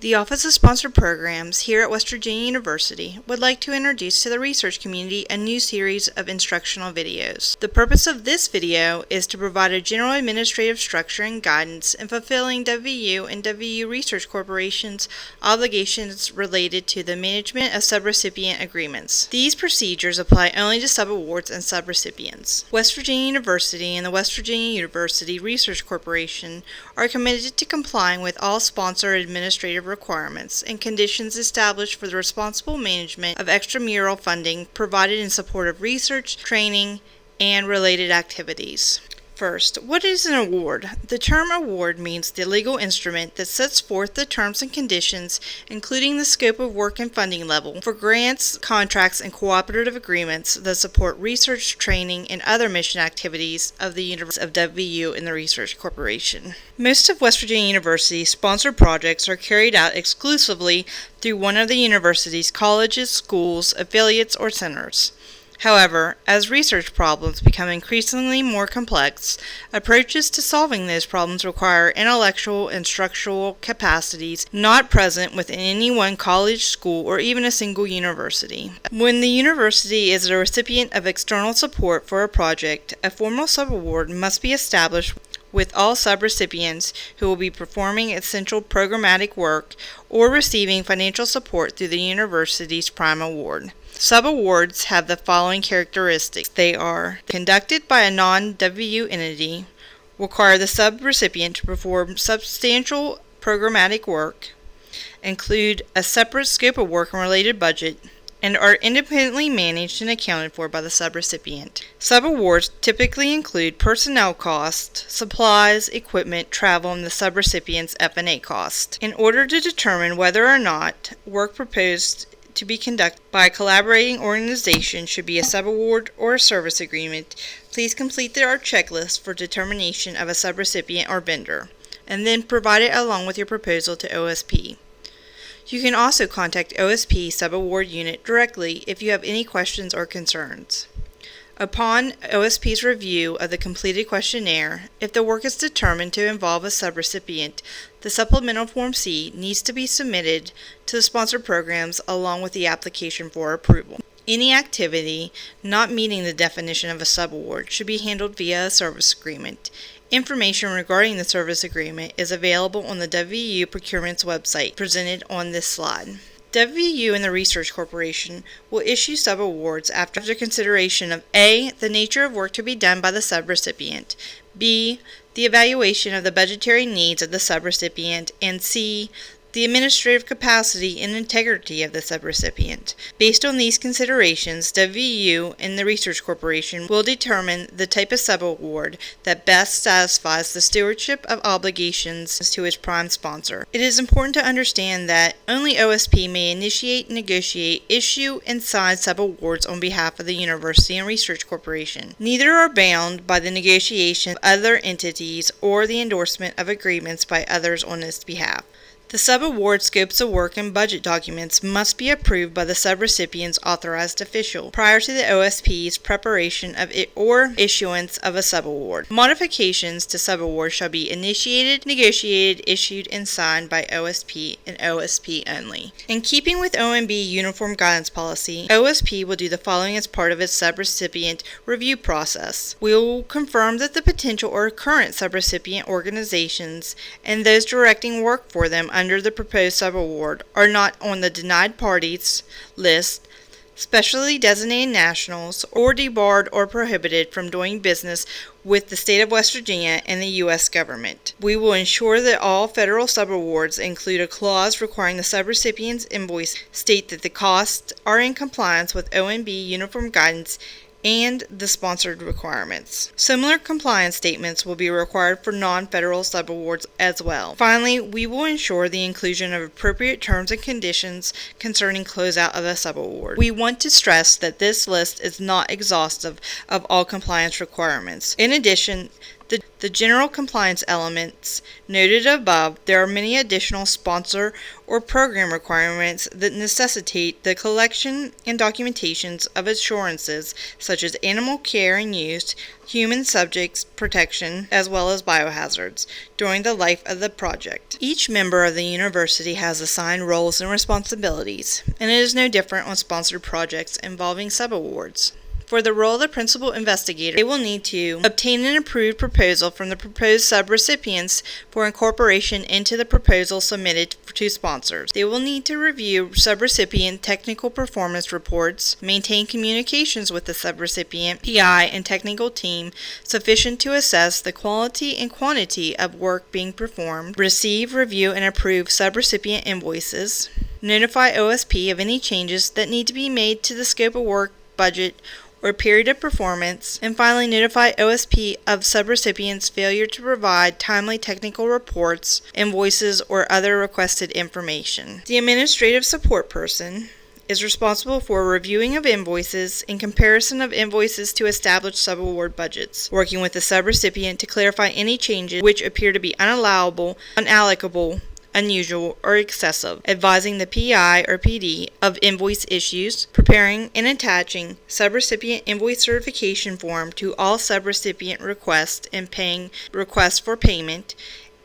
The Office of Sponsored Programs here at West Virginia University would like to introduce to the research community a new series of instructional videos. The purpose of this video is to provide a general administrative structure and guidance in fulfilling WVU and WVU Research Corporation's obligations related to the management of subrecipient agreements. These procedures apply only to subawards and subrecipients. West Virginia University and the West Virginia University Research Corporation are committed to complying with all sponsor administrative requirements and conditions established for the responsible management of extramural funding provided in support of research, training, and related activities. First, what is an award? The term award means the legal instrument that sets forth the terms and conditions, including the scope of work and funding level, for grants, contracts, and cooperative agreements that support research, training, and other mission activities of the University of WVU and the Research Corporation. Most of West Virginia University's sponsored projects are carried out exclusively through one of the university's colleges, schools, affiliates, or centers. However, as research problems become increasingly more complex, approaches to solving those problems require intellectual and structural capacities not present within any one college, school, or even a single university. When the university is a recipient of external support for a project, a formal subaward must be established with all subrecipients who will be performing essential programmatic work or receiving financial support through the university's prime award. Subawards have the following characteristics. They are conducted by a non-WVU entity, require the subrecipient to perform substantial programmatic work, include a separate scope of work and related budget, and are independently managed and accounted for by the subrecipient. Subawards typically include personnel costs, supplies, equipment, travel, and the subrecipient's F&A cost. In order to determine whether or not work proposed to be conducted by a collaborating organization should be a subaward or a service agreement, please complete our checklist for determination of a subrecipient or vendor, and then provide it along with your proposal to OSP. You can also contact OSP Subaward Unit directly if you have any questions or concerns. Upon OSP's review of the completed questionnaire, if the work is determined to involve a subrecipient, the supplemental Form C needs to be submitted to the sponsored programs along with the application for approval. Any activity not meeting the definition of a subaward should be handled via a service agreement. Information regarding the service agreement is available on the WVU Procurement's website presented on this slide. WVU and the Research Corporation will issue subawards after consideration of A. the nature of work to be done by the subrecipient, B. the evaluation of the budgetary needs of the subrecipient, and C. the administrative capacity and integrity of the subrecipient. Based on these considerations, WVU and the Research Corporation will determine the type of subaward that best satisfies the stewardship of obligations to its prime sponsor. It is important to understand that only OSP may initiate, negotiate, issue, and sign subawards on behalf of the University and Research Corporation. Neither are bound by the negotiation of other entities or the endorsement of agreements by others on its behalf. The subaward scopes of work and budget documents must be approved by the subrecipient's authorized official prior to the OSP's preparation of it or issuance of a subaward. Modifications to subawards shall be initiated, negotiated, issued, and signed by OSP and OSP only. In keeping with OMB Uniform Guidance Policy, OSP will do the following as part of its subrecipient review process. We will confirm that the potential or current subrecipient organizations and those directing work for them under the proposed subaward are not on the denied parties list, specially designated nationals, or debarred or prohibited from doing business with the state of West Virginia and the U.S. government. We will ensure that all federal subawards include a clause requiring the subrecipient's invoice state that the costs are in compliance with OMB uniform guidance and the sponsored requirements. Similar compliance statements will be required for non-federal subawards as well. Finally, we will ensure the inclusion of appropriate terms and conditions concerning closeout of a subaward. We want to stress that this list is not exhaustive of all compliance requirements. In addition, The general compliance elements noted above, there are many additional sponsor or program requirements that necessitate the collection and documentations of assurances such as animal care and use, human subjects protection, as well as biohazards during the life of the project. Each member of the university has assigned roles and responsibilities, and it is no different on sponsored projects involving subawards. For the role of the principal investigator, they will need to obtain an approved proposal from the proposed subrecipients for incorporation into the proposal submitted to sponsors. They will need to review subrecipient technical performance reports, maintain communications with the subrecipient, PI, and technical team sufficient to assess the quality and quantity of work being performed, receive, review, and approve subrecipient invoices, notify OSP of any changes that need to be made to the scope of work, budget, or period of performance, and finally notify OSP of subrecipients' failure to provide timely technical reports, invoices, or other requested information. The administrative support person is responsible for reviewing of invoices and comparison of invoices to establish subaward budgets, working with the subrecipient to clarify any changes which appear to be unallowable, unallocable, unusual, or excessive, advising the PI or PD of invoice issues, preparing and attaching subrecipient invoice certification form to all subrecipient requests and paying requests for payment,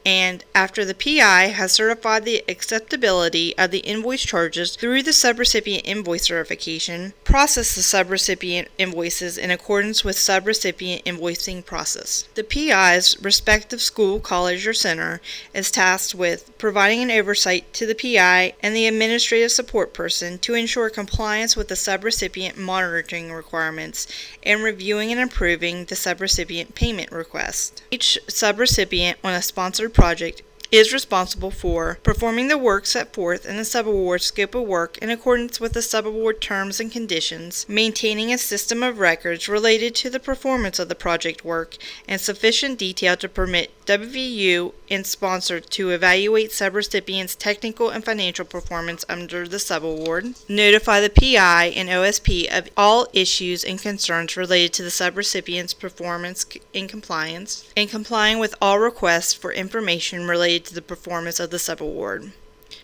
and after the PI has certified the acceptability of the invoice charges through the subrecipient invoice certification, process the subrecipient invoices in accordance with subrecipient invoicing process. The PI's respective school, college, or center is tasked with providing an oversight to the PI and the administrative support person to ensure compliance with the subrecipient monitoring requirements and reviewing and approving the subrecipient payment request. Each subrecipient on a sponsored project is responsible for performing the work set forth in the subaward scope of work in accordance with the subaward terms and conditions, maintaining a system of records related to the performance of the project work in sufficient detail to permit WVU and sponsor to evaluate subrecipients' technical and financial performance under the subaward, notify the PI and OSP of all issues and concerns related to the subrecipient's performance in compliance, and complying with all requests for information related to the performance of the subaward.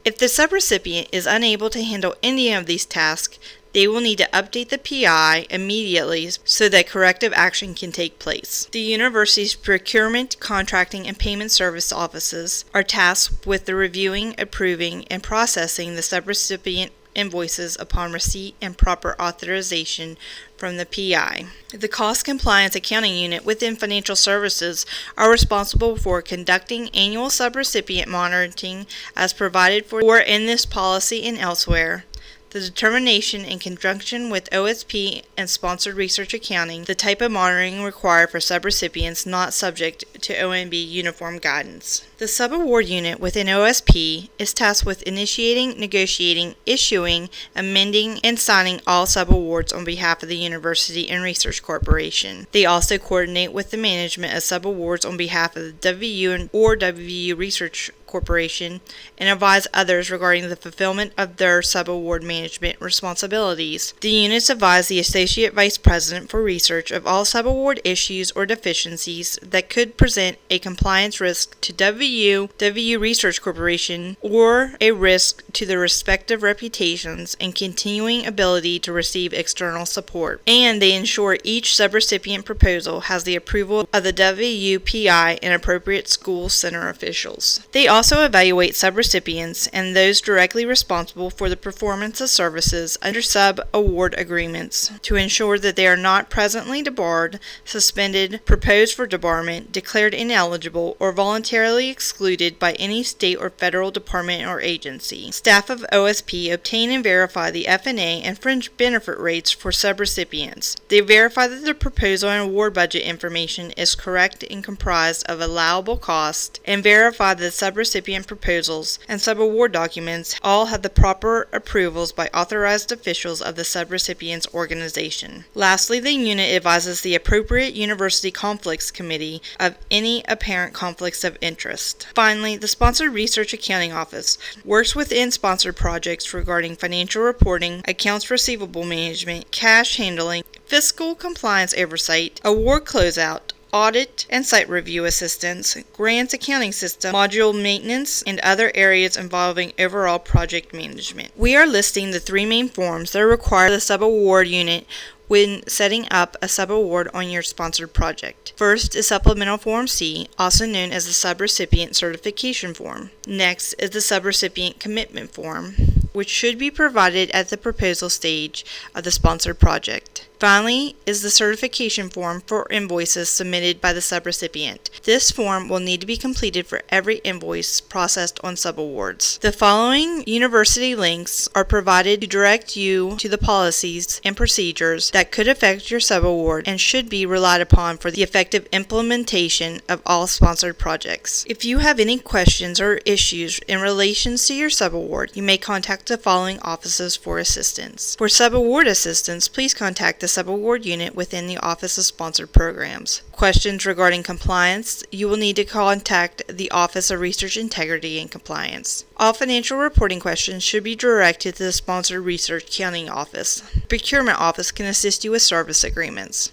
If the subrecipient is unable to handle any of these tasks, they will need to update the PI immediately so that corrective action can take place. The university's procurement, contracting, and payment service offices are tasked with the reviewing, approving, and processing the subrecipient invoices upon receipt and proper authorization from the PI. The Cost Compliance Accounting Unit within Financial Services are responsible for conducting annual subrecipient monitoring as provided for in this policy and elsewhere. The determination in conjunction with OSP and sponsored research accounting, the type of monitoring required for subrecipients not subject to OMB uniform guidance. The subaward unit within OSP is tasked with initiating, negotiating, issuing, amending, and signing all subawards on behalf of the University and Research Corporation. They also coordinate with the management of subawards on behalf of the WVU or WVU Research Corporation and advise others regarding the fulfillment of their subaward management responsibilities. The units advise the Associate Vice President for Research of all subaward issues or deficiencies that could present a compliance risk to WVU Research Corporation, or a risk to their respective reputations and continuing ability to receive external support. And they ensure each subrecipient proposal has the approval of the WVU PI and appropriate school center officials. They also evaluate subrecipients and those directly responsible for the performance of services under sub-award agreements to ensure that they are not presently debarred, suspended, proposed for debarment, declared ineligible, or voluntarily excluded by any state or federal department or agency. Staff of OSP obtain and verify the F&A and fringe benefit rates for subrecipients. They verify that the proposal and award budget information is correct and comprised of allowable cost, and verify that the subrecipient proposals and subaward documents all have the proper approvals by authorized officials of the subrecipient's organization. Lastly, the unit advises the appropriate University Conflicts Committee of any apparent conflicts of interest. Finally, the Sponsored Research Accounting Office works within sponsored projects regarding financial reporting, accounts receivable management, cash handling, fiscal compliance oversight, award closeout, audit and site review assistance, grants accounting system, module maintenance, and other areas involving overall project management. We are listing the three main forms that are required for the subaward unit when setting up a subaward on your sponsored project. First is Supplemental Form C, also known as the Subrecipient Certification Form. Next is the Subrecipient Commitment Form, which should be provided at the proposal stage of the sponsored project. Finally is the certification form for invoices submitted by the subrecipient. This form will need to be completed for every invoice processed on subawards. The following university links are provided to direct you to the policies and procedures that could affect your subaward and should be relied upon for the effective implementation of all sponsored projects. If you have any questions or issues in relation to your subaward, you may contact the following offices for assistance. For subaward assistance, please contact the subaward unit within the Office of Sponsored Programs. Questions regarding compliance, you will need to contact the Office of Research Integrity and Compliance. All financial reporting questions should be directed to the Sponsored Research Accounting Office. The Procurement Office can assist you with service agreements.